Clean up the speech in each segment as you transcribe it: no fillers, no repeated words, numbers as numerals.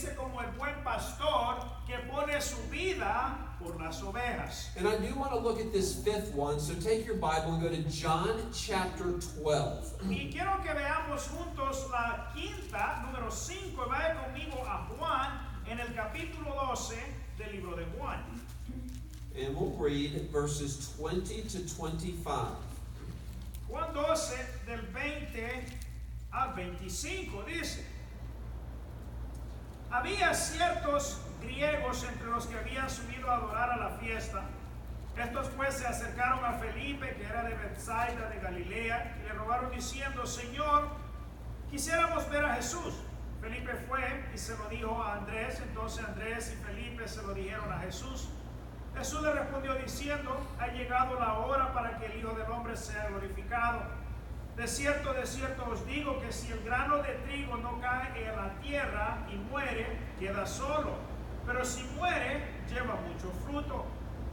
dice como el buen pastor que pone su vida por las ovejas. And I do want to look at this fifth one, so take your Bible and go to John chapter 12. Y quiero que veamos juntos la quinta, número 5, vaya conmigo a Juan en el capítulo 12 del libro de Juan. And we'll read verses 20 to 25. Juan 12 del 20 al 25 dice: había ciertos griegos entre los que habían subido a adorar a la fiesta. Estos pues se acercaron a Felipe, que era de Bethsaida de Galilea, y le rogaron diciendo: Señor, quisiéramos ver a Jesús. Felipe fue y se lo dijo a Andrés. Entonces Andrés y Felipe se lo dijeron a Jesús. Jesús le respondió diciendo: ha llegado la hora para que el Hijo del Hombre sea glorificado. De cierto os digo que si el grano de trigo no cae en la tierra y muere, queda solo. Pero si muere, lleva mucho fruto.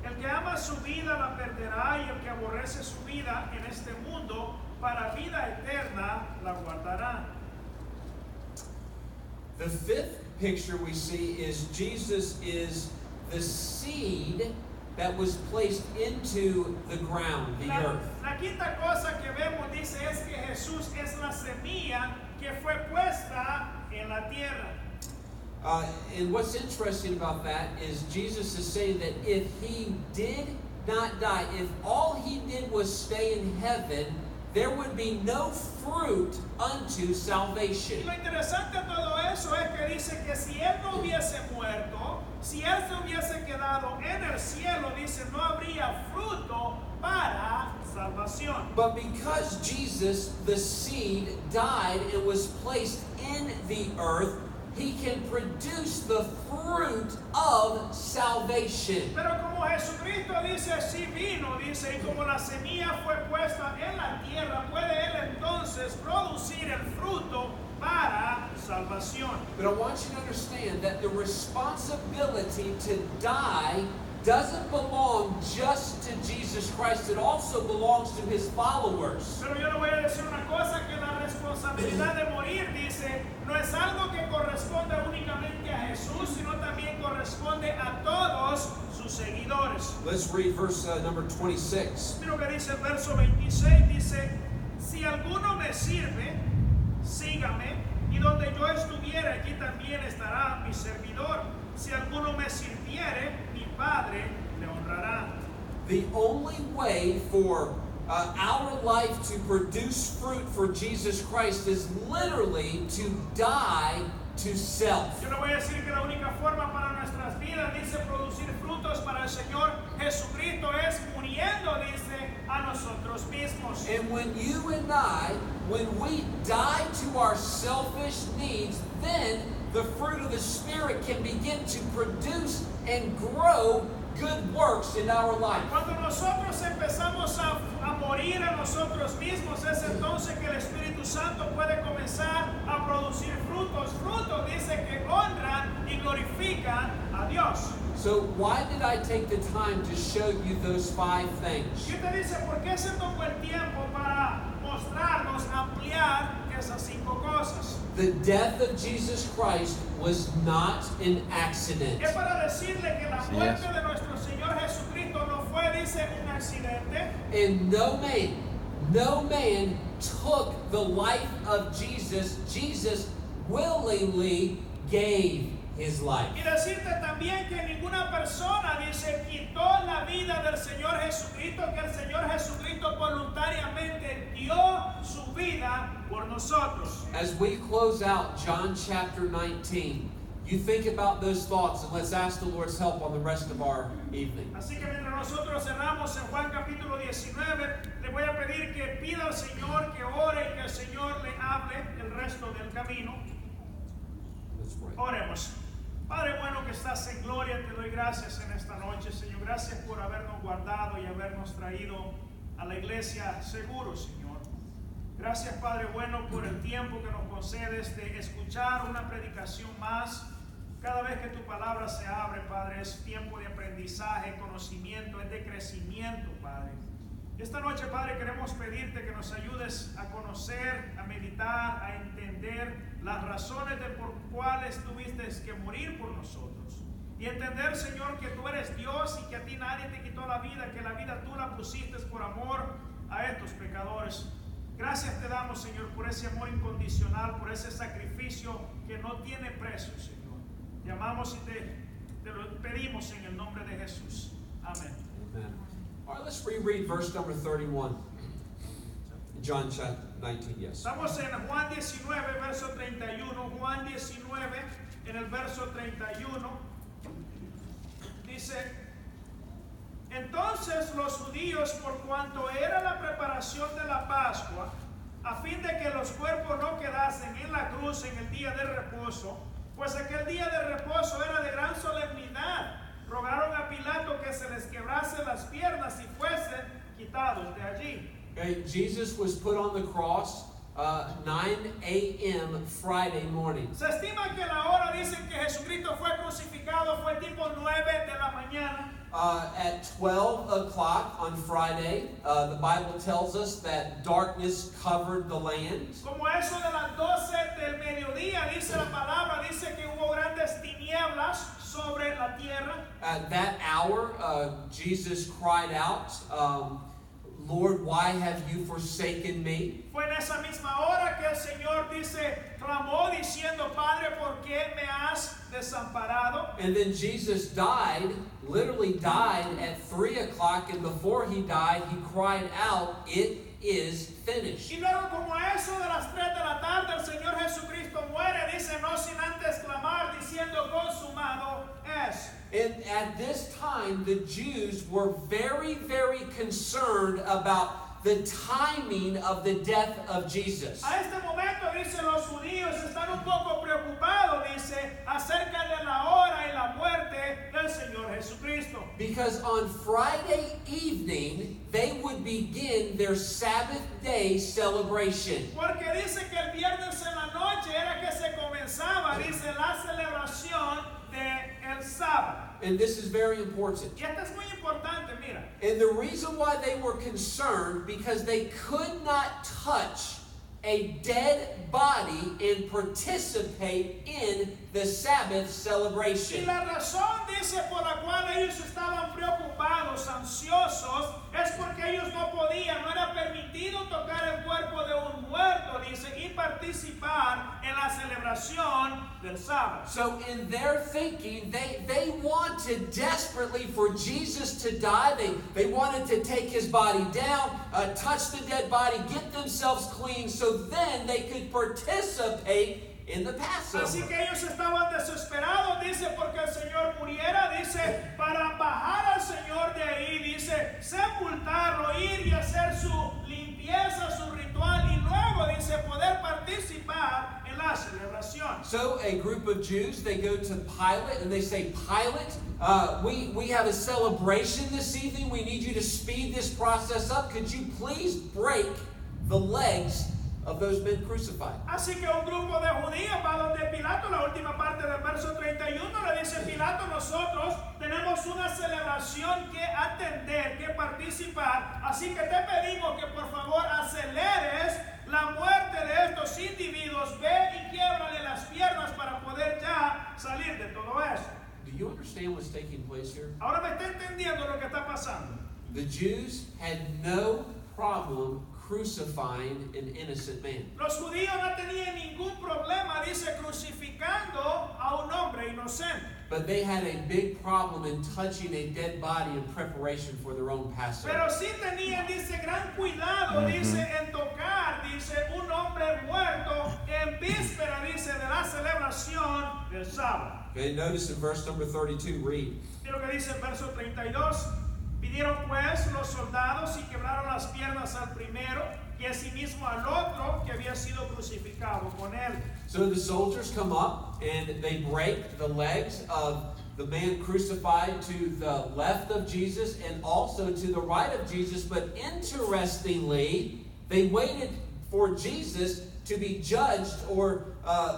El que ama su vida la perderá, y el que aborrece su vida en este mundo, para vida eterna la guardará. The fifth picture we see is Jesus is the seed that was placed into the ground, the earth. La quinta cosa que vemos, dice, es que Jesús es la semilla que fue puesta en la tierra. And what's interesting about that is Jesus is saying that if he did not die, if all he did was stay in heaven, there would be no fruit unto salvation. Y lo interesante de todo eso es que dice que si él no hubiese muerto, si él se hubiese quedado en el cielo, dice, no habría fruto para salvación. But because Jesus, the seed, died and was placed in the earth, he can produce the fruit of salvation. Pero como Jesucristo dice, sí vino, dice, y como la semilla fue puesta en la tierra, puede él entonces producir el fruto para salvación. But I want you to understand that the responsibility to die doesn't belong just to Jesus Christ. It also belongs to his followers. Pero yo le voy a decir una cosa, que la responsabilidad de morir, dice, no es algo que corresponde únicamente a Jesús, sino también corresponde a todos sus seguidores. Let's read verse number 26. Mira lo que dice el verso 26, dice: si alguno me sirve, sígame, y donde yo estuviere, allí también estará mi servidor. Si alguno me sirviere, mi Padre le honrará. The only way for our life to produce fruit for Jesus Christ is literally to die to self. Yo le voy a decir que la única forma para nuestras vidas, dice, producir frutos para el Señor Jesucristo es muriendo, dice, a nosotros mismos. And when you and I, when we die to our selfish needs, then the fruit of the Spirit can begin to produce and grow good works in our life. Cuando nosotros empezamos a morir a nosotros mismos, es entonces que el Espíritu Santo puede comenzar a producir frutos. Frutos, dice, que honran y glorifican a Dios. So why did I take the time to show you those 5 things? Y usted dice, ¿por qué se tomó el tiempo para mostrarnos, ampliar esas 5 cosas? The death of Jesus Christ was not an accident. Es para decirle que la muerte de nuestro Señor Jesucristo no fue, dice, un accidente. And no man took the life of Jesus. Jesus willingly gave his life. Y decirte también que ninguna persona, dice, quitó la vida del Señor Jesucristo, que el Señor Jesucristo voluntariamente dio su vida por nosotros. As we close out John chapter 19, you think about those thoughts, and let's ask the Lord's help on the rest of our evening. Así que mientras nosotros cerramos en Juan capítulo 19, le voy a pedir que pida al Señor que ore y que el Señor le hable el resto del camino. Let's pray. Oremos. Padre bueno que estás en gloria, te doy gracias en esta noche, Señor. Gracias por habernos guardado y habernos traído a la iglesia seguro, Señor. Gracias, Padre bueno, por el tiempo que nos concedes de escuchar una predicación más. Cada vez que tu palabra se abre, Padre, es tiempo de aprendizaje, conocimiento, es de crecimiento, Padre. Esta noche, Padre, queremos pedirte que nos ayudes a conocer, a meditar, a entender las razones de por cuales tuviste que morir por nosotros. Y entender, Señor, que tú eres Dios y que a ti nadie te quitó la vida, que la vida tú la pusiste por amor a estos pecadores. Gracias te damos, Señor, por ese amor incondicional, por ese sacrificio que no tiene precio, Señor. Te amamos y te lo pedimos en el nombre de Jesús. Amén. Amen. All right, let's reread verse number 31. John chapter 19, yes. Estamos en Juan 19, verso 31. Juan 19, en el verso 31. Dice: entonces los judíos, por cuanto era la preparación de la Pascua, a fin de que los cuerpos no quedasen en la cruz en el día de reposo, pues aquel día de reposo era de gran solemnidad, rogaron a Pilato que se les quebrase las piernas y fuesen quitados de allí. Okay, Jesus was put on the cross 9 a.m. Friday morning. Se estima que la hora, dicen que Jesucristo fue crucificado, fue tipo 9 de la mañana. At 12 o'clock on Friday, the Bible tells us that darkness covered the land. Como eso de las 12 del mediodía, dice la palabra, dice que hubo grandes tinieblas sobre la tierra. At that hour, Jesus cried out, Lord, why have you forsaken me? Fue en esa misma hora que el Señor clamó diciendo: Padre, ¿por qué me has desamparado? And then Jesus died, literally died at 3 o'clock, and before he died, he cried out, it is finished. Y luego, como a eso de las 3 de la tarde, el Señor Jesucristo muere, dice, no sin antes clamar, diciendo: consumado es. And at this time, the Jews were very, very concerned about the timing of the death of Jesus. A este momento, dice, los judíos están un poco preocupados, dice, acerca de la hora y la muerte del Señor Jesucristo. Because on Friday evening, they would begin their Sabbath day celebration. Porque dice que el viernes en la noche era que se comenzaba, dice, la celebración del sábado. And this is very important. Y esto es muy importante, mira. And the reason why they were concerned, because they could not touch a dead body and participate in the Sabbath Y celebration. la razón, dice, por la cual ellos estaban preocupados, ansiosos, es porque ellos no podían, no era permitido tocar el cuerpo de un muerto, dice, y participar en la celebración del sábado. So in their thinking, they wanted desperately for Jesus to die. They wanted to take his body down, touch the dead body, get themselves clean, so then they could participate in the Passover. Así que ellos estaban desesperados, dice, porque el Señor muriera, dice, para bajar al Señor de ahí, dice, sepultarlo, ir y hacer su limpieza, su ritual, y luego, dice, poder participar en la celebración. So a group of Jews, they go to Pilate and they say, Pilate, we have a celebration this evening. We need you to speed this process up. Could you please break the legs of those men crucified? Así que un grupo de judíos va donde Pilato, la última parte del verso 31, le dice: Pilato, nosotros tenemos una celebración que atender, que participar, así que te pedimos que por favor aceleres la muerte de estos individuos, ve y quiebrale las piernas para poder ya salir de todo eso. Do you understand what's taking place here? Ahora me está entendiendo lo que está pasando. The Jews had no problem crucifying an innocent man. Los judíos no tenían ningún problema, dice, crucificando a un hombre inocente. But they had a big problem in touching a dead body in preparation for their own Passover. Pero sí tenían, dice, gran cuidado, dice, en tocar, dice, un hombre muerto en víspera, dice, de la celebración del sábado. Okay, notice in verse number 32, read. Y lo que dice el verso 32, pidieron pues los soldados y quebraron las piernas al primero y asimismo al otro que había sido crucificado con él. So the soldiers come up and they break the legs of the man crucified to the left of Jesus and also to the right of Jesus. But interestingly, they waited for Jesus to be judged or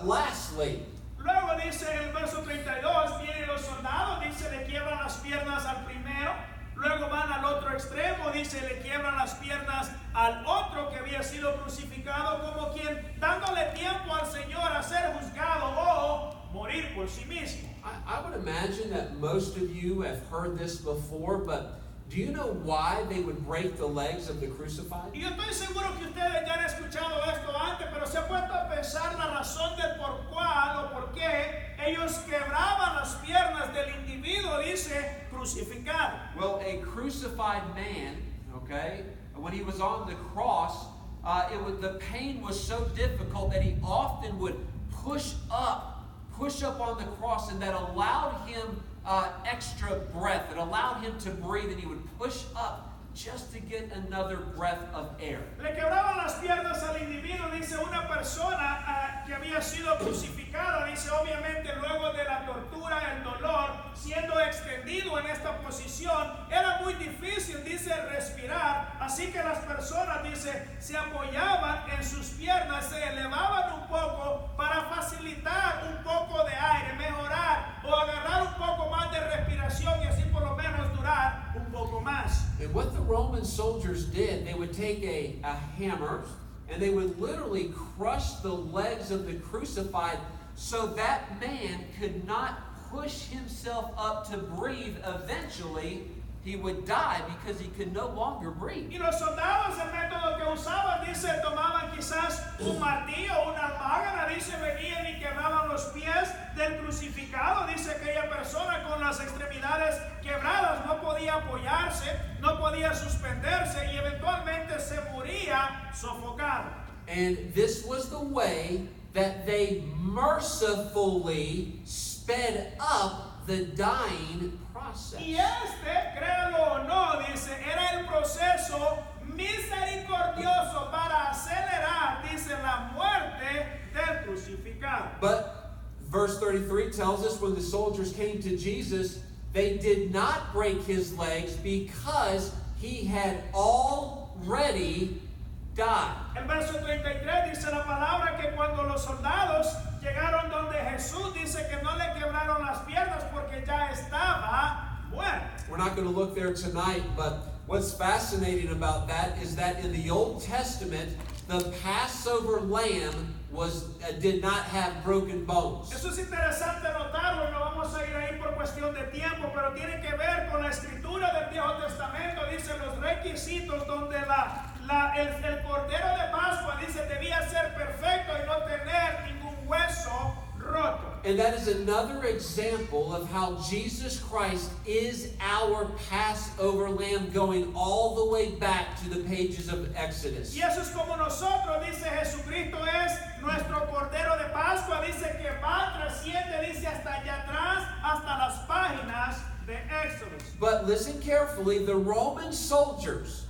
lastly. Luego dice en el verso 32, vienen los soldados, dice, le quiebran las piernas al primero. Luego van al otro extremo, dice, le quiebran las piernas al otro que había sido crucificado, como quien dándole tiempo al Señor imagine that most of you have heard this before, but do you know why they would break the legs of the crucified? Y yo estoy seguro que ustedes ya han escuchado esto antes, pero se ha puesto a pensar la razón del por cuál o por qué ellos quebraban las piernas del individuo, dice, crucificado. Well, a crucified man, okay, when he was on the cross, the pain was so difficult that he often would push up on the cross, and that allowed him extra breath. It allowed him to breathe, and he would push up just to get another breath of air. Le quebraban las piernas al individuo, dice, una persona que había sido crucificada, dice, obviamente luego de la tortura, el dolor, siendo extendido en esta posición, era muy difícil, dice, respirar, así que las personas, dice, se apoyaban en sus piernas, se elevaban un poco para facilitar un poco de aire, mejorar o agarrar un poco más de respiración y así por lo menos durar un poco más. And what the Roman soldiers did, they would take a hammer and they would literally crush the legs of the crucified so that man could not push himself up to breathe. Eventually, he would die because he could no longer breathe. Y los soldados, el método que usaban, dice, tomaban quizás un martillo, una almágana, dice, venían y quebraban los pies del crucificado. Dice, aquella persona con las extremidades quebradas no podía apoyarse, no podía suspenderse y eventualmente se moría sofocado. And this was the way that they mercifully sped up the dying process. Y créalo o no, dice, era el proceso misericordioso para acelerar, dice, la muerte del crucificado. But verse 33 tells us when the soldiers came to Jesus, they did not break his legs because he had already died. El verso 33 dice la palabra que cuando los soldados llegaron donde Jesús, dice que no le quebraron las piernas porque ya estaba muerto. We're not going to look there tonight, but what's fascinating about that is that in the Old Testament, the Passover lamb did not have broken bones. Eso es interesante notarlo, no vamos a ir ahí por cuestión de tiempo, pero tiene que ver con la escritura del Viejo Testamento, dice los requisitos donde el cordero de Pascua, dice, debía ser perfecto y no tener ningún hueso roto. And that is another example of how Jesus Christ is our Passover lamb, going all the way back to the pages of Exodus. Y eso es como nosotros, dice, Jesucristo es nuestro cordero de Pascua, dice que va, trasciende, dice, hasta allá atrás, hasta las páginas de Exodus. But listen carefully, the Roman soldiers,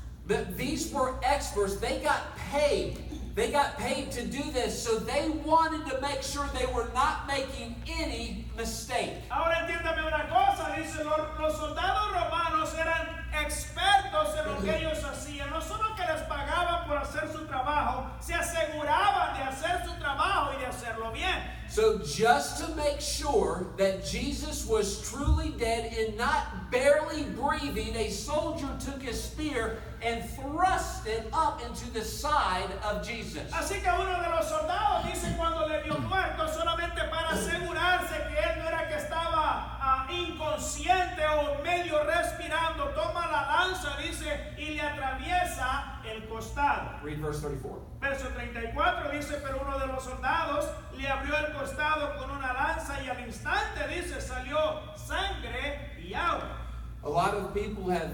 these were experts, they got paid. They got paid to do this, so they wanted to make sure they were not making any mistake. Ahora entiéndame una cosa, dice, los soldados romanos eran expertos en lo que ellos hacían. No solo que les pagaban por hacer su trabajo, se aseguraban de hacer su trabajo y de hacerlo bien. So just to make sure that Jesus was truly dead and not barely breathing, a soldier took a spear and thrust it up into the side of Jesus. Así que uno de los soldados dice cuando le vio muerto, solamente para asegurarse que él no era que estaba inconsciente o medio respirando, toma la lanza, dice, y le atraviesa el costado. Read verse 34. Verso 34 dice, pero uno de los soldados le abrió el costado con una lanza y al instante, dice, salió sangre y agua. A lot of people have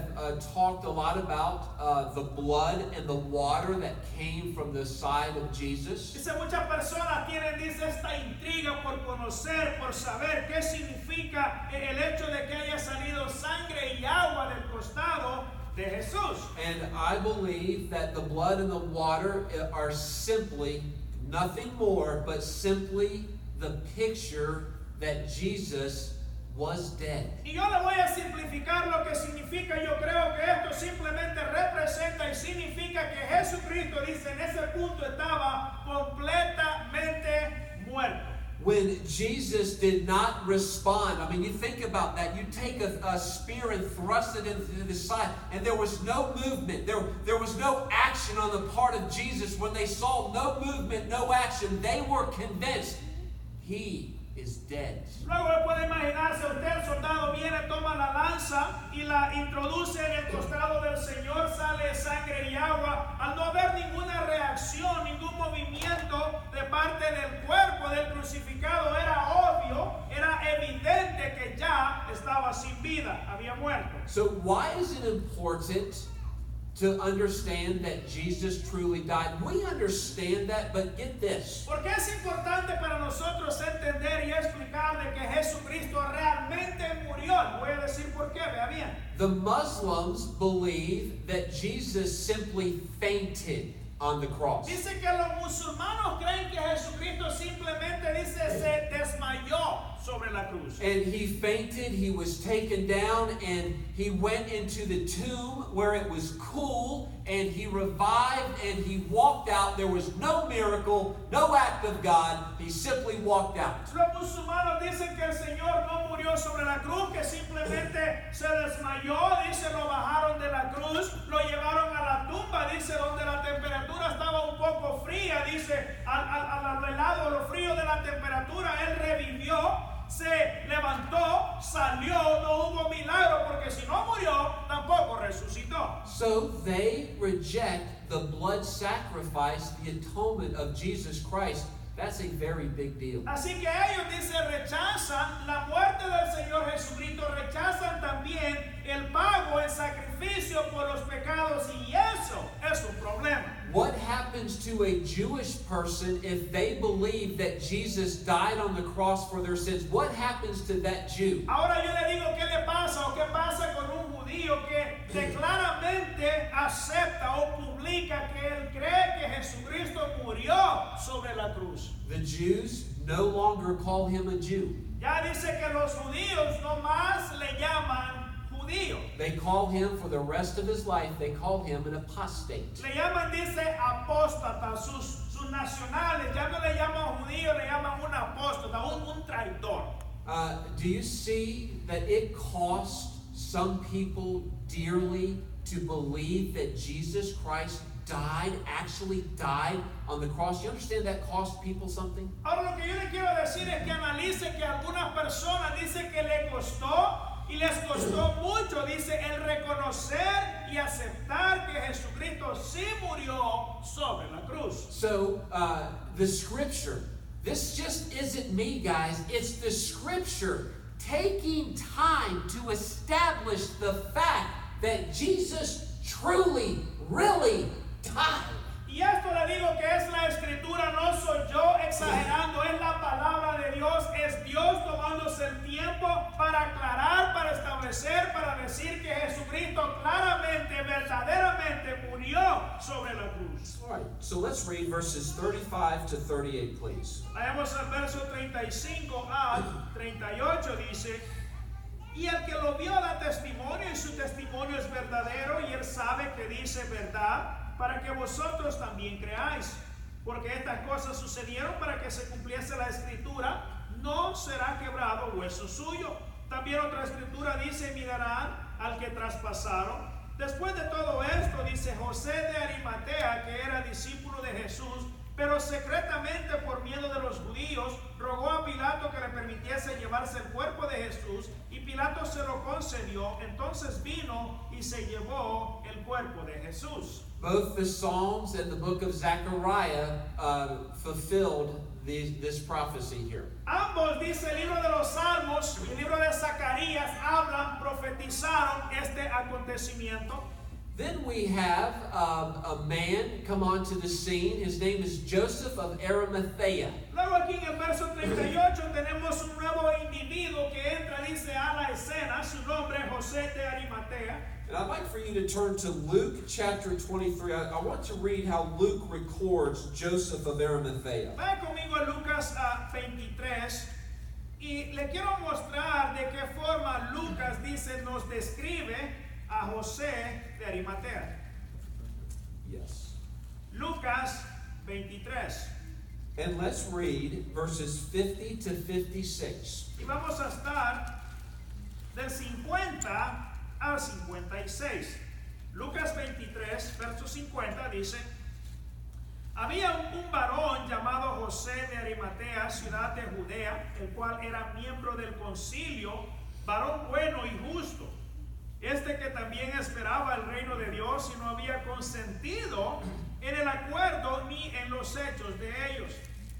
talked a lot about the blood and the water that came from the side of Jesus. Dice, muchas personas tienen, dice, esta intriga por conocer, por saber qué significa el hecho de que haya salido sangre y agua del costado de Jesús. And I believe that the blood and the water are simply nothing more but simply the picture that Jesus was dead. Y yo le voy a simplificar lo que significa. Yo creo que esto simplemente representa y significa que Jesucristo, dice, en ese punto estaba completamente muerto. When Jesus did not respond, I mean, you think about that. You take a spear and thrust it into the side, and there was no movement. There was no action on the part of Jesus. When they saw no movement, no action, they were convinced he is dead. Luego puede imaginarse usted, el soldado viene, toma la lanza y la introduce en el costado del Señor, sale sangre y agua. Al no haber ninguna reacción, ningún movimiento de parte del cuerpo del crucificado, era obvio, era evidente que ya estaba sin vida, había muerto. So why is it important to understand that Jesus truly died? We understand that, but get this. Porque es importante para nosotros entender y explicar de que Jesucristo realmente murió. Voy a decir por qué, vea bien. The Muslims believe that Jesus simply fainted on the cross. Dice que los musulmanes creen que Jesucristo simplemente dice se desmayó sobre la cruz. And he fainted, he was taken down, and he went into the tomb where it was cool, and he revived, and he walked out. There was no miracle, no act of God. He simply walked out. Los musulmanes dicen que el Señor no murió sobre la cruz, que simplemente se desmayó, dice, lo bajaron de la cruz, lo llevaron a la tumba, dice, donde la temperatura estaba un poco fría, dice, al helado, lo frío de la temperatura, él revivió, se levantó, salió, no hubo milagro, porque si no murió, tampoco resucitó. So they reject the blood sacrifice, the atonement of Jesus Christ. That's a very big deal. Así que ellos, dice, rechazan la muerte del Señor Jesucristo, rechazan también el pago, el sacrificio por los pecados, y eso es un problema. What happens to a Jewish person if they believe that Jesus died on the cross for their sins? What happens to that Jew? Ahora yo le digo qué le pasa o qué pasa con un judío que claramente acepta o publica que él cree que Jesucristo murió sobre la cruz. The Jews no longer call him a Jew. Ya dice que los judíos no más le llaman judío. They call him for the rest of his life, they call him an apostate. Le llaman, dice, apóstata, sus nacionales, ya no le llaman judío, le llaman un apóstata, un traidor. Do you see that it cost some people dearly to believe that Jesus Christ actually died on the cross? You understand that cost people something? Ahora lo que yo le quiero decir es que analice que algunas personas dicen que le costó y les costó mucho, dice, el reconocer y aceptar que Jesucristo sí murió sobre la cruz. So, the scripture, this just isn't me, guys. It's the scripture taking time to establish the fact that Jesus truly, really died. Y esto le digo que es la escritura, no soy yo exagerando, es la palabra de Dios, es Dios tomándose el tiempo para aclarar, para establecer, para decir que Jesucristo claramente, verdaderamente murió sobre la cruz. All right, so let's read verses 35 to 38, please. Leemos el verso 35 a 38, dice: y el que lo vio da testimonio, y su testimonio es verdadero, y él sabe que dice verdad, para que vosotros también creáis. Porque estas cosas sucedieron para que se cumpliese la escritura: no será quebrado hueso suyo. También otra escritura dice: mirarán al que traspasaron. Después de todo esto, dice, José de Arimatea, que era discípulo de Jesús, pero secretamente por miedo de los judíos, rogó a Pilato que le permitiese llevarse el cuerpo de Jesús, y Pilato se lo concedió. Entonces vino y se llevó el cuerpo de Jesús. Both the Psalms and the book of Zechariah fulfilled this prophecy here. Ambos, dice el libro de los Salmos y el libro de Zacarías, hablan, profetizaron este acontecimiento. Then we have a man come onto the scene. His name is Joseph of Arimathea. Luego aquí en el verso 38 tenemos un nuevo individuo que entra, dice, a la escena. Su nombre es José de Arimatea. And I'd like for you to turn to Luke chapter 23. I want to read how Luke records Joseph of Arimathea. Vaya conmigo a Lucas 23 y le quiero mostrar de qué forma Lucas dice, nos describe a José de Arimatea. Yes. Lucas 23. And let's read verses 50 to 56. Y vamos a estar del 50 al 56. Lucas 23, verso 50 dice: había un varón llamado José de Arimatea, Arimatea, ciudad de Judea, el cual era miembro del concilio, varón bueno y justo. Este que también esperaba el reino de Dios y no había consentido en el acuerdo ni en los hechos de ellos.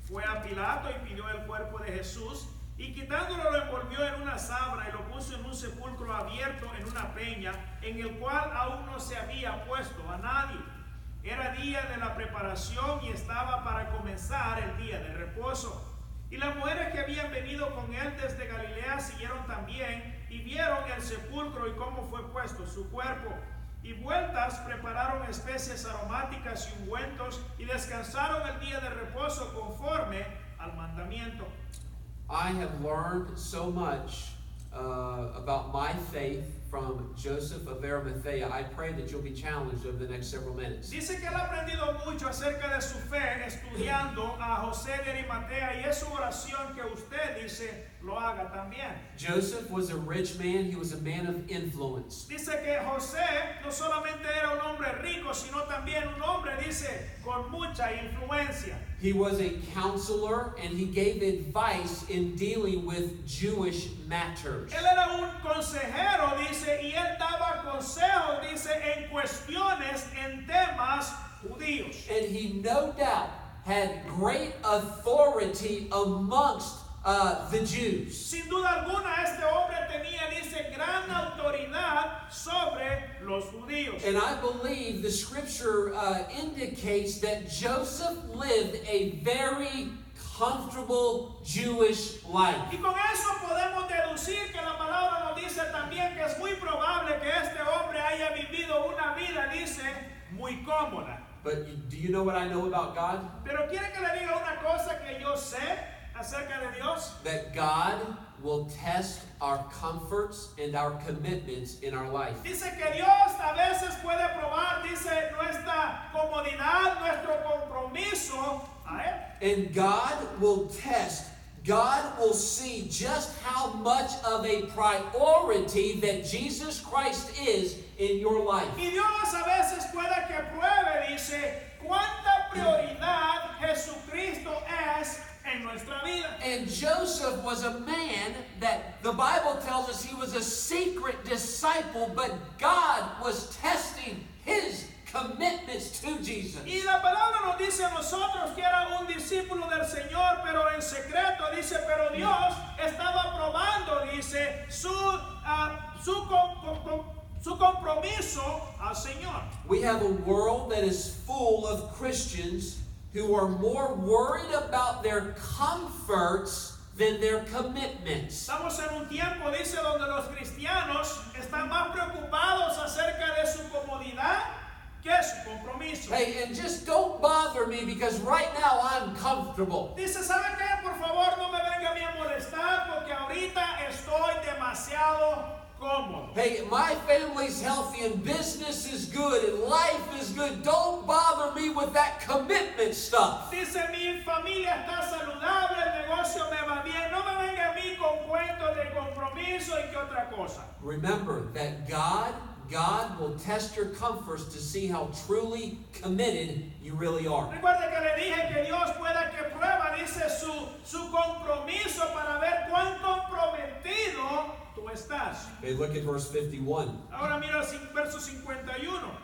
Fue a Pilato y pidió el cuerpo de Jesús, y quitándolo lo envolvió en una sábana y lo puso en un sepulcro abierto en una peña, en el cual aún no se había puesto a nadie. Era día de la preparación y estaba para comenzar el día de reposo. Y las mujeres que habían venido con él desde Galilea siguieron también y vieron el sepulcro y cómo fue puesto su cuerpo. Y vueltas prepararon especies aromáticas y ungüentos y descansaron el día de reposo conforme al mandamiento. I have learned so much about my faith from Joseph of Arimathea. I pray that you'll be challenged over the next several minutes. Dice que él ha aprendido mucho acerca de su fe estudiando a José de Arimatea, y es su oración que usted dice lo haga también. Joseph was a rich man. He was a man of influence. Dice que José no solamente era un hombre rico, sino también un hombre, dice, con mucha influencia. He was a counselor, and he gave advice in dealing with Jewish matters. Él era un consejero, dice, y él daba consejos, dice, en cuestiones, en temas judíos. And he no doubt had great authority amongst the Jews. Sin duda alguna, este hombre tenía, dice, gran autoridad sobre los judíos. And I believe the scripture indicates that Joseph lived a very comfortable Jewish life. Y con eso podemos deducir que la palabra nos dice también que es muy probable que este hombre haya vivido una vida, dice, muy cómoda. But do you know what I know about God? Pero quiere que le diga una cosa que yo sé acerca de Dios. That God will test our comforts and our commitments in our life. Dice que Dios a veces puede probar, dice, nuestra comodidad, nuestro compromiso a Él. And God will test, God will see just how much of a priority that Jesus Christ is in your life. Y Dios a veces puede que pruebe, dice, cuánta prioridad Jesucristo es en nuestra vida. And Joseph was a man that the Bible tells us he was a secret disciple, but God was testing his commitments to Jesus. Y la palabra nos dice a nosotros que era un discípulo del Señor, pero en secreto, dice, pero Dios estaba probando, dice, su compromiso al Señor. We have a world that is full of Christians who are more worried about their comforts than their commitments. Estamos en un tiempo, dice, donde los cristianos están más preocupados acerca de su comodidad que su compromiso. Hey, and just don't bother me because right now I'm comfortable. Dice, ¿sabe qué? Por favor, no me venga a mí a molestar porque ahorita estoy demasiado cómodo. Hey, my family's healthy and business is good and life is good. Don't bother me with that commitment stuff. Dice, mi familia está saludable, el negocio me va bien. No me venga a mí con cuentos de compromiso y que otra cosa. Remember that God will test your comforts to see how truly committed you really are. Recuerde que le dije que Dios pueda que prueba, dice, su compromiso para ver cuán comprometido tú estás. Hey, look at verse 51. Ahora mira el verso 51.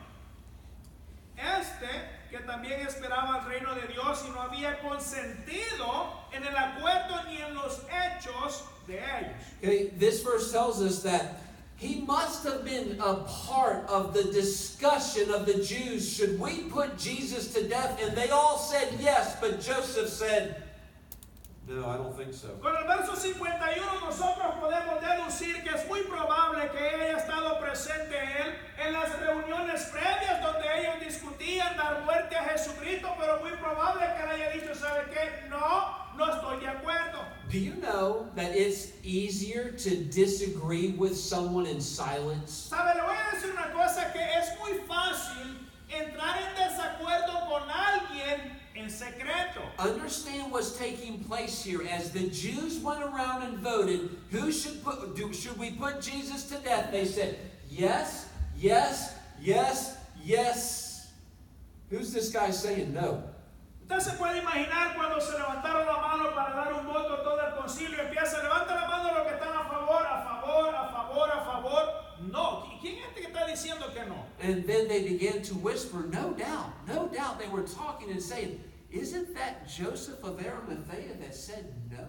Este que también esperaba el reino de Dios y no había consentido en el acuerdo ni en los hechos de ellos. Okay, this verse tells us that he must have been a part of the discussion of the Jews. Should we put Jesus to death? And they all said yes, but Joseph said, no, I don't think so. Con el verso 51 nosotros podemos deducir que es muy probable que haya estado presente él en las reuniones previas donde ellos discutían dar muerte a Jesucristo, pero muy probable que él haya dicho, ¿sabe qué? No estoy de acuerdo. Do you know that it's easier to disagree with someone in silence? ¿Sabe? Le voy a decir una cosa, que es muy fácil entrar en desacuerdo con alguien en secreto. Understand what's taking place here. As the Jews went around and voted, should we put Jesus to death? They said, yes, yes, yes, yes. Who's this guy saying no? Usted se puede imaginar cuando se levantaron la mano para And then they began to whisper, no doubt they were talking and saying, isn't that Joseph of Arimathea that said no?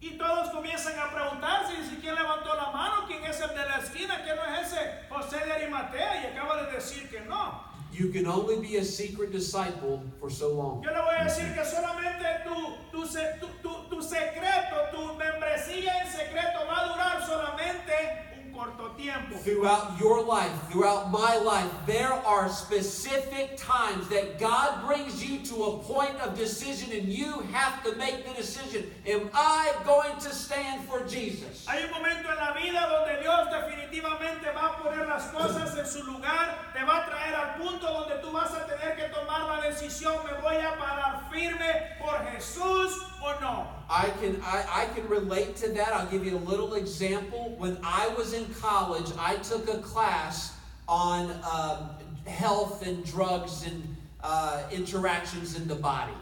Y todos comienzan a preguntarse, y si quién levantó la mano, quién es el de la esquina, que no es ese José de Arimatea, y acaba de decir que no. You can only be a secret disciple for so long. Yo le voy a decir que solamente tu secreto, tu membresía en secreto va a durar solamente un corto tiempo. Throughout your life, throughout my life, there are specific times that God brings you to a point of decision and you have to make the decision. Am I going to stand for Jesus? Hay un momento en la vida donde Dios definitivamente va a poner las cosas en su lugar, te va a traer al punto donde tú vas a tener que tomar la decisión, ¿me voy a parar firme por Jesús o no? I can relate to that. I'll give you a little example. When I was in college, I took a class on health and drugs and interactions in the body.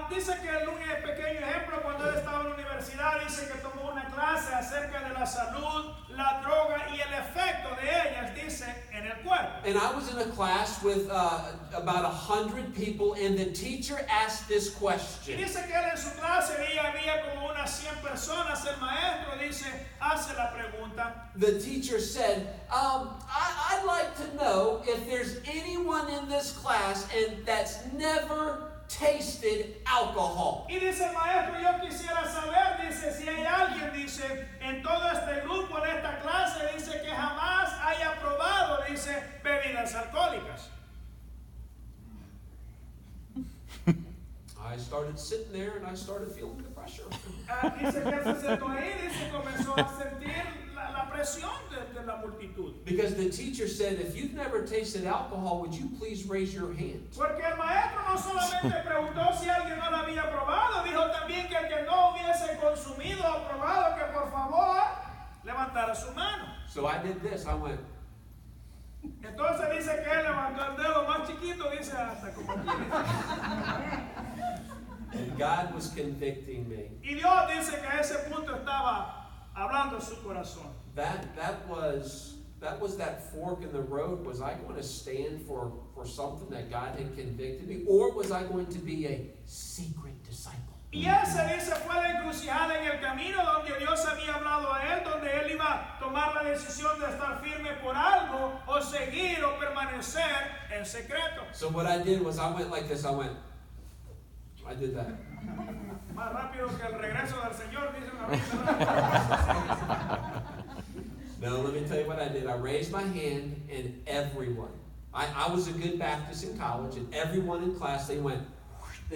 Dice que un pequeño ejemplo, cuando él estaba en la universidad, dice que tomó una clase acerca de la salud, la droga y el efecto de ellas, dice, en el cuerpo. And I was in a class with about 100 people, and the teacher asked this Y question. dice que él en su clase había como unas 100 personas, el maestro dice, hace la pregunta. The teacher said, I'd like to know if there's anyone in this class and that's never tasted alcohol. Y dice el maestro, yo quisiera saber, dice, si hay alguien, dice, en todo este grupo, en esta clase, dice, que jamás haya probado, dice, bebidas alcohólicas. I started sitting there and I started feeling the pressure. Dice que él se sentó ahí, dice, comenzó a sentir la presión de la multitud. Because the teacher said, if you've never tasted alcohol, would you please raise your hand? Porque el maestro no solamente preguntó si alguien no lo había probado, dijo también que el que no hubiese consumido o probado, que por favor levantara su mano. So I did this. I went, Entonces dice que él levantó el dedo más chiquito, dice hasta como aquí. and God was convicting me. Y Dios dice que a ese punto estaba hablando en su corazón. That was that fork in the road. Was I going to stand for something that God had convicted me, or was I going to be a secret disciple? Y ese dice fue la encrucijada en el camino donde Dios había hablado a él, donde él iba a tomar la decisión de estar firme por algo o seguir o permanecer en secreto. So what I did was I went like this. I did that. Más rápido que el regreso del Señor, dice una vez. No, let me tell you what I did. I raised my hand, and everyone, I was a good Baptist in college, and everyone in class, they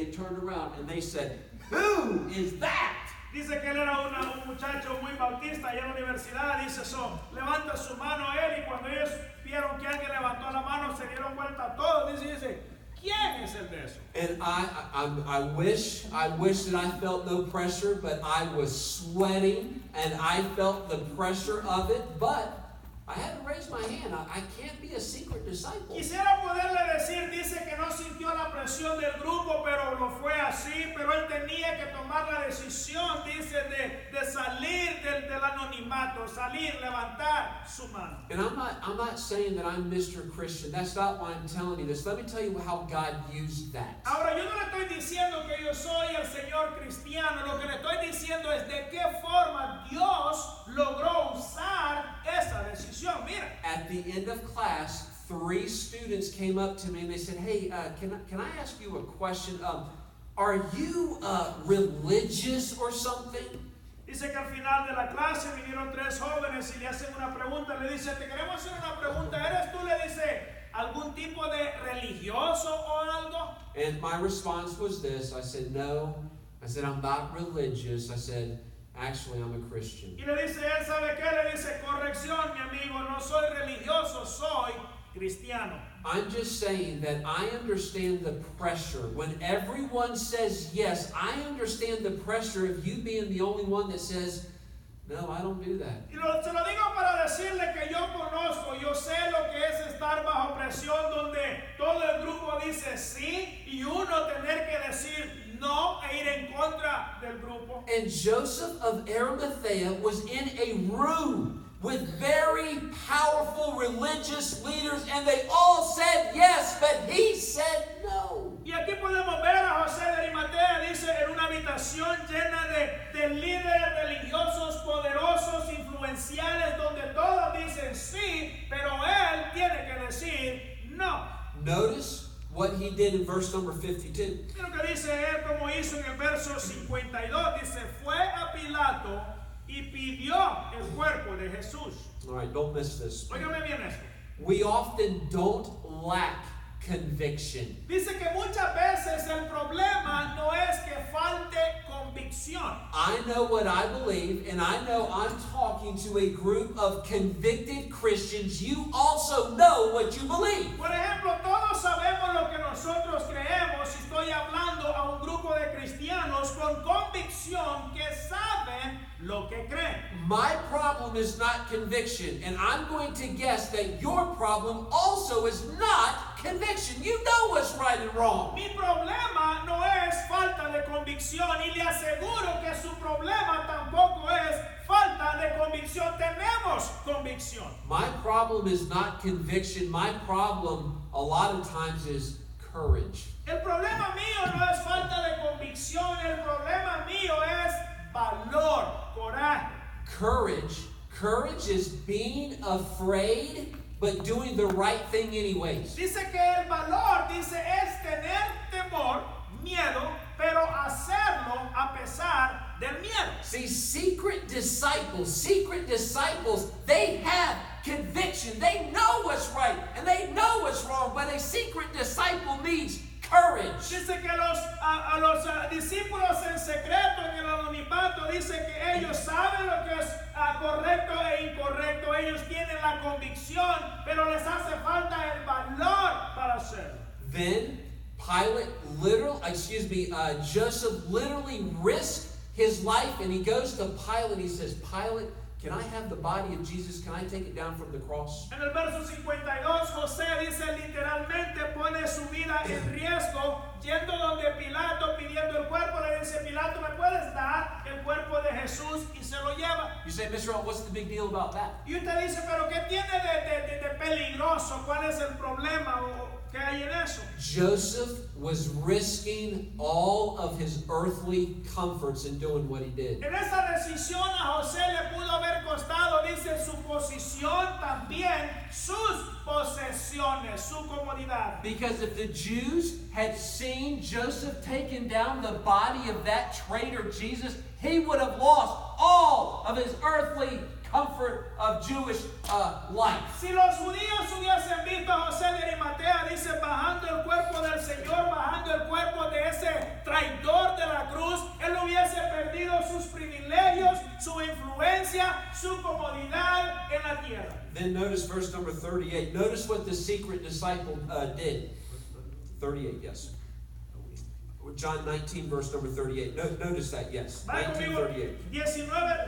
turned around and they said, "Who is that?" Dice que él era un muchacho muy bautista allá en la universidad. Dice eso, levanta su mano a él, y cuando ellos vieron que alguien levantó la mano, se dieron vuelta a todos. Dice, ¿quién es el de eso? And I wish that I felt no pressure, but I was sweating and I felt the pressure of it, but I had to raise my hand. I can't be a secret disciple. Quisiera poderle decir, dice que no sintió la presión del grupo, pero lo fue así, pero él tenía que tomar la decisión, dice, de salir del anonimato, salir, levantar su mano. And I'm not saying that I'm Mr. Christian. That's not why I'm telling you this. Let me tell you how God used that. Ahora, yo no le estoy diciendo que yo soy el Señor cristiano. Lo que le estoy diciendo es de qué forma Dios logró usar esa decisión. Mira. At the end of class, 3 students came up to me and they said, "Hey, can I ask you a question? Are you religious or something?" Dice que al final de la clase vinieron 3 jóvenes y le hacen una pregunta. Le dice, te queremos hacer una pregunta. ¿Eres tú, le dice, algún tipo de religioso o algo? And my response was this. I said, "No." I said, "I'm not religious." I said, "Actually, I'm a Christian." Y le dice, él sabe qué, le dice, corrección, mi amigo, no soy religioso, soy cristiano. I'm just saying that I understand the pressure. When everyone says yes, I understand the pressure of you being the only one that says, "No, I don't do that." Y se lo digo para decirle que yo conozco, yo sé lo que es estar bajo presión donde todo el grupo dice sí y uno tener que decir no e ir en contra del grupo. And Joseph of Arimathea was in a room with very powerful religious leaders, and they all said yes, but he said no. Y aquí podemos ver a José de Arimatea, dice, en una habitación llena de líderes religiosos poderosos, influenciales, donde todos dicen sí, pero él tiene que decir no. Notice what he did in verse number 52. Lo que dice él, como hizo en el verso 52, dice, fue a Pilato y pidió el cuerpo de Jesús. All right, don't miss this. Óigame bien esto. We often don't lack conviction. Dice que muchas veces el problema no es que falte convicción. I know what I believe, and I know I'm talking to a group of convicted Christians. You also know what you believe. Por ejemplo, todos sabemos lo que nosotros creemos. Y estoy hablando a un grupo de cristianos con convicción que saben lo que creen. My problem is not conviction, and I'm going to guess that your problem also is not conviction. You know what's right and wrong. Mi problema no es falta de convicción y le aseguro que su problema tampoco es falta de convicción. Tenemos convicción. My problem is not conviction. My problem a lot of times is courage. El problema mío no es falta de convicción. El problema mío es valor, coraje. Courage is being afraid but doing the right thing anyways. Dice que el valor, dice, es tener temor, miedo, pero hacerlo a pesar del miedo. See, secret disciples, they have conviction. They know what's right and they know what's wrong, but a secret disciple needs courage. Dice que a los discípulos en secreto, en el anonimato, dice que ellos saben lo que es correcto e incorrecto. Ellos tienen la convicción, pero les hace falta el valor para hacerlo. Then Joseph literally risked his life, and he goes to Pilate. He says, Pilate, can I have the body of Jesus? Can I take it down from the cross? En el verso 52, José dice literalmente pone su vida en riesgo, yendo donde Pilato pidiendo el cuerpo. Le dice, Pilato, ¿me puedes dar el cuerpo de Jesús? Y se lo lleva. You say, Mr. Earl, what's the big deal about that? Y usted dice, pero ¿qué tiene de peligroso? ¿Cuál es el problema? ¿Qué hay en eso? Joseph was risking all of his earthly comforts in doing what he did. En esa decisión a José le pudo haber costado, dice, su posición, también sus posesiones, su comodidad. Because if the Jews had seen Joseph taking down the body of that traitor Jesus, he would have lost all of his earthly comfort of Jewish life. Si los judíos hubiesen visto a José de Arimatea, dice, bajando el cuerpo del Señor, bajando el cuerpo de ese traidor de la cruz, él hubiese perdido sus privilegios, su influencia, su comodidad en la tierra. Then notice verse number 38. Notice what the secret disciple did. 38, yes. John 19, verse number 38. Notice that, yes. 19:38.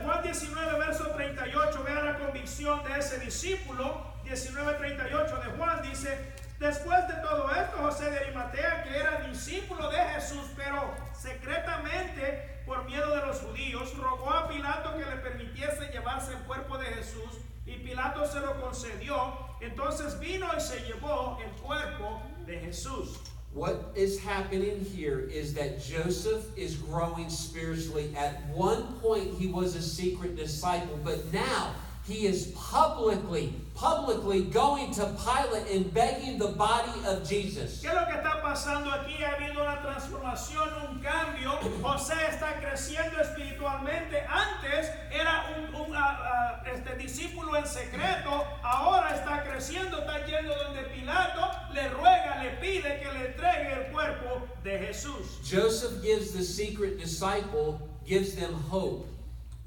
Juan 19, verso 38. Vea la convicción de ese discípulo. 19:38 de Juan dice, después de todo esto, José de Arimatea, que era discípulo de Jesús, pero secretamente por miedo de los judíos, rogó a Pilato que le permitiese llevarse el cuerpo de Jesús, y Pilato se lo concedió. Entonces vino y se llevó el cuerpo de Jesús. What is happening here is that Joseph is growing spiritually. At one point, he was a secret disciple, but now he is publicly going to Pilate and begging the body of Jesus. ¿Qué es lo que está pasando aquí? Ha habido una transformación, un cambio. José está creciendo espiritualmente. Antes era un discípulo en secreto. Ahora está creciendo, está yendo donde Pilato le ruega, le pide que le entregue el cuerpo de Jesús. Joseph gives the secret disciple, gives them hope.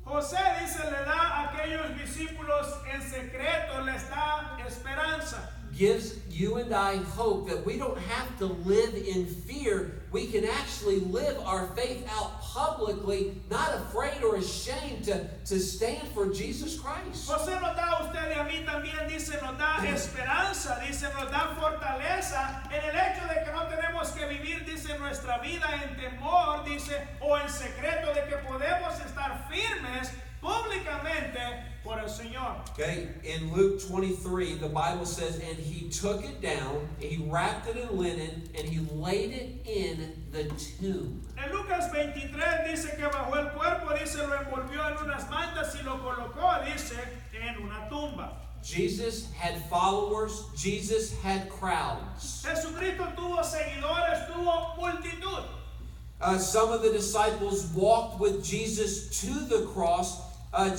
José dice, le da a aquellos discípulos en secreto, les da esperanza. Gives you and I hope that we don't have to live in fear. We can actually live our faith out publicly, not afraid or ashamed to stand for Jesus Christ. José nos da a usted y a mí también, dice, nos da esperanza, dice, nos da fortaleza en el hecho de que no tenemos que vivir, dice, nuestra vida en temor, dice, o en secreto, de que podemos estar firmes públicamente por el Señor. Okay, in Luke 23, the Bible says, and he took it down, and he wrapped it in linen, and he laid it in the tomb. En Lucas 23 dice que bajó el cuerpo, dice, lo envolvió en unas mantas y lo colocó, dice, en una tumba. Jesus had followers. Jesus had crowds. Jesucristo tuvo seguidores, tuvo multitud. Some of the disciples walked with Jesus to the cross.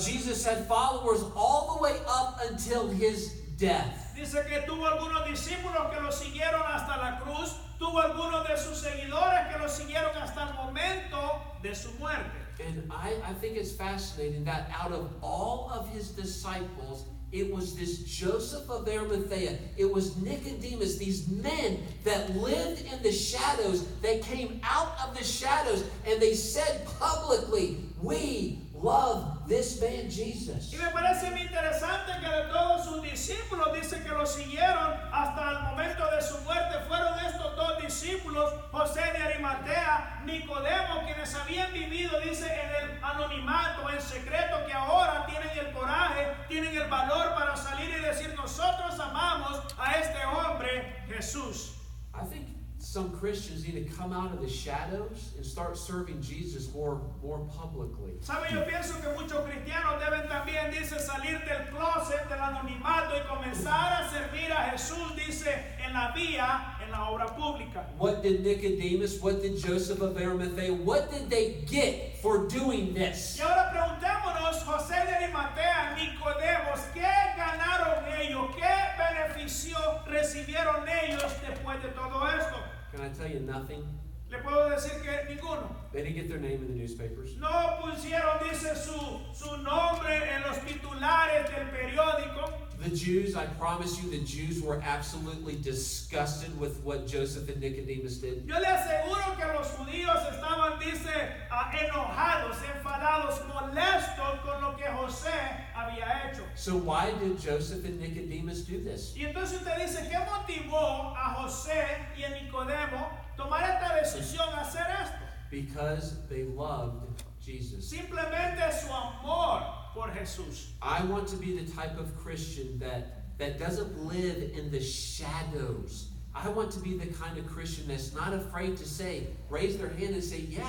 Jesus had followers all the way up until his death. Dice que tuvo algunos discípulos que lo siguieron hasta la cruz, tuvo algunos de sus seguidores que lo siguieron hasta el momento de su muerte. And I think it's fascinating that out of all of his disciples, it was this Joseph of Arimathea, it was Nicodemus, these men that lived in the shadows, that came out of the shadows, and they said publicly, we love this man Jesus. Y me parece muy interesante que de todos sus discípulos, dice que lo siguieron hasta el momento de su muerte, fueron estos dos discípulos, José de Arimatea, Nicodemo, quienes habían vivido, dice, en el anonimato, en secreto, que ahora tienen el coraje, tienen el valor para salir y decir, nosotros amamos a este hombre, Jesús. I think some Christians need to come out of the shadows and start serving Jesus more publicly. ¿Sabe? Yo pienso que muchos cristianos deben también, dice, salir del closet, del anonimato y comenzar a servir a Jesús, dice, en la vía, en la obra pública. What did Nicodemus, what did Joseph of Arimathea, what did they get for doing this? Y ahora preguntémonos, José de Arimatea, Nicodemos, ¿qué ganaron ellos? ¿Qué beneficio recibieron ellos después de todo esto? Can I tell you nothing? Le puedo decir que ninguno. They didn't get their name in the newspapers. No pusieron, dice, su nombre en los titulares del periódico. The Jews, I promise you, the Jews were absolutely disgusted with what Joseph and Nicodemus did. Yo le aseguro que los judíos estaban, dice, enojados, enfadados, molestos con lo que José había hecho. So why did Joseph and Nicodemus do this? Y entonces usted dice, ¿qué motivó a José y a Nicodemo tomar esta decisión, hacer esto? Because they loved Jesus. Simplemente su amor por Jesús. I want to be the type of Christian that doesn't live in the shadows. I want to be the kind of Christian that's not afraid to say, raise their hand and say, yeah,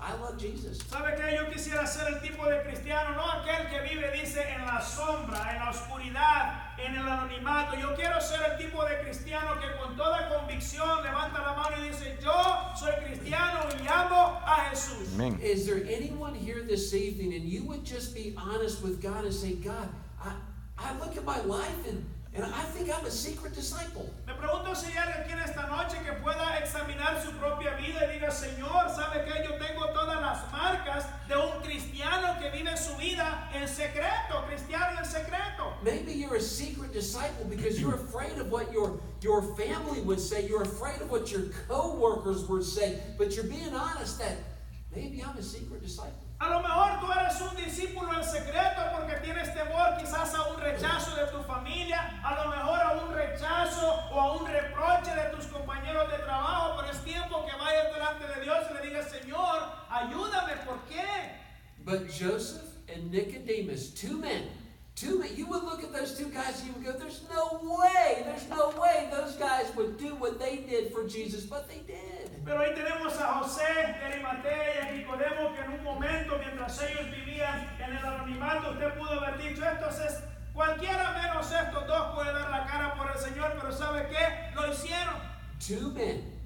I love Jesus. ¿Sabe qué? Yo quisiera ser el tipo de cristiano, no aquel que vive, dice, en la sombra, en la oscuridad, en el anonimato. Yo quiero ser el tipo de cristiano que con toda convicción levanta la mano y dice, yo soy cristiano y amo a Jesús. Amen. Is there anyone here this evening and you would just be honest with God and say, God, I look at my life and I think I'm a secret disciple. Me pregunto si hay alguien aquí en esta noche que pueda examinar su propia vida y diga, Señor, ¿sabe qué? Yo tengo todas las marcas de un cristiano que vive su vida en secreto, cristiano en secreto. Maybe you're a secret disciple because you're afraid of what your family would say. You're afraid of what your co-workers would say. But you're being honest that maybe I'm a secret disciple. A lo mejor tú eres un discípulo en secreto porque tienes temor quizás a un rechazo de tu familia, a lo mejor a un rechazo o a un reproche de tus compañeros de trabajo, pero es tiempo que vayas delante de Dios y le digas, Señor, ayúdame, ¿por qué? But Joseph and Nicodemus, two men, you would look at those two guys and you would go, there's no way those guys would do what they did for Jesus, but they did. Pero ahí tenemos a José de Arimatea y a Nicodemo que en un momento, mientras ellos vivían en el anonimato, usted pudo haber dicho, entonces cualquiera menos estos dos puede dar la cara por el Señor, pero ¿sabe qué? Lo hicieron.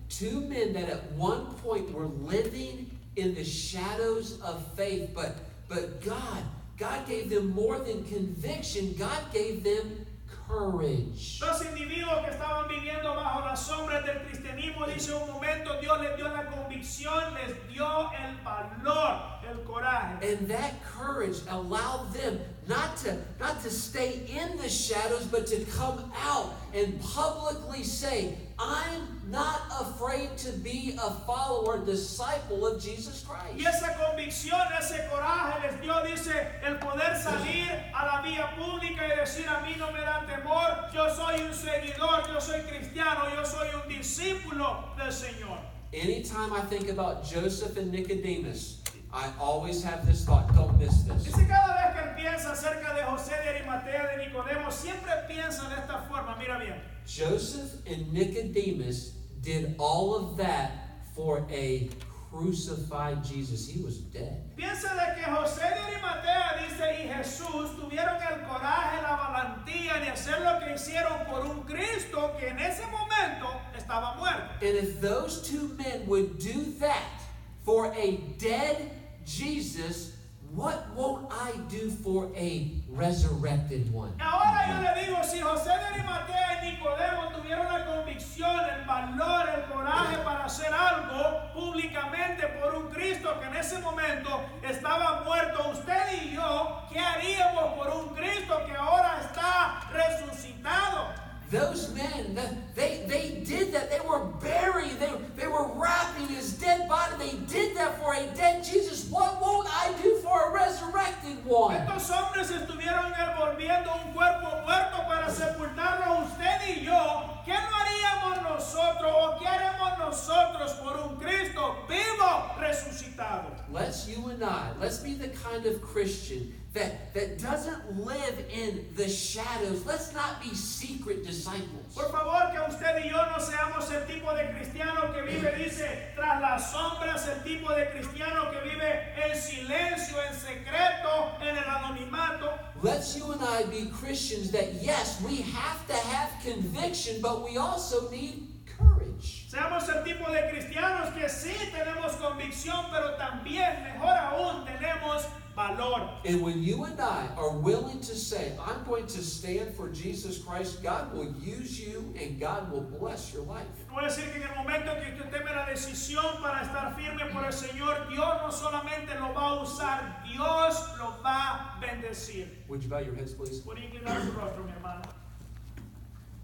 Two men that at one point were living in the shadows of faith, but God gave them more than conviction. God gave them courage. Los individuos que estaban viviendo bajo las sombras del cristianismo, dice un momento, Dios les dio la convicción, les dio el valor, el coraje. And that courage allowed them not to stay in the shadows, but to come out and publicly say, I'm not afraid to be a follower, disciple of Jesus Christ. Y esa convicción, ese coraje les dio, dice, el poder salir a la vía pública y decir, a mí no me da temor, yo soy un seguidor, yo soy cristiano, yo soy un discípulo del Señor. Anytime I think about Joseph and Nicodemus, I always have this thought. Don't miss this. Dice cada vez que él piensa acerca de José de Arimatea, de Nicodemo, siempre piensa de esta forma. Mira bien. Joseph and Nicodemus did all of that for a crucified Jesus. He was dead. Piensa de que José de Arimatea, dice, y Jesús tuvieron el coraje, la valentía de hacer lo que hicieron por un Cristo que en ese momento estaba muerto. And if those two men would do that for a dead Jesus, what won't I do for a resurrected one? Ahora yo le digo, si José de Arimatea y Nicodemo tuvieron la convicción, el valor, el coraje para hacer algo públicamente por un Cristo que en ese momento estaba muerto, usted y yo, ¿qué haríamos por un Cristo que ahora está resucitado? Those men, they did that. They were buried. They were wrapping his dead body. They did that for a dead Jesus. What won't I do for a resurrected one? Estos hombres estuvieron envolviendo un cuerpo muerto para sepultarlo usted y yo. ¿Qué no haríamos nosotros o qué haremos nosotros por un Cristo vivo resucitado? Let's be the kind of Christian that doesn't live in the shadows. Let's not be secret disciples. Por favor, que usted y yo no seamos el tipo de cristiano que vive, dice, tras las sombras, el tipo de cristiano que vive en silencio, en secreto, en el anonimato. Let's you and I be Christians that, yes, we have to have conviction, but we also need courage. Seamos el tipo de cristianos que sí tenemos convicción, pero también, mejor aún, tenemos valor. And when you and I are willing to say, I'm going to stand for Jesus Christ, God will use you and God will bless your life. Voy a decir que en el momento que usted tome la decisión para estar firme por el Señor, Dios no solamente lo va a usar, Dios lo va a bendecir. Would you bow your heads, please? Por inclinar su rostro, mi hermano.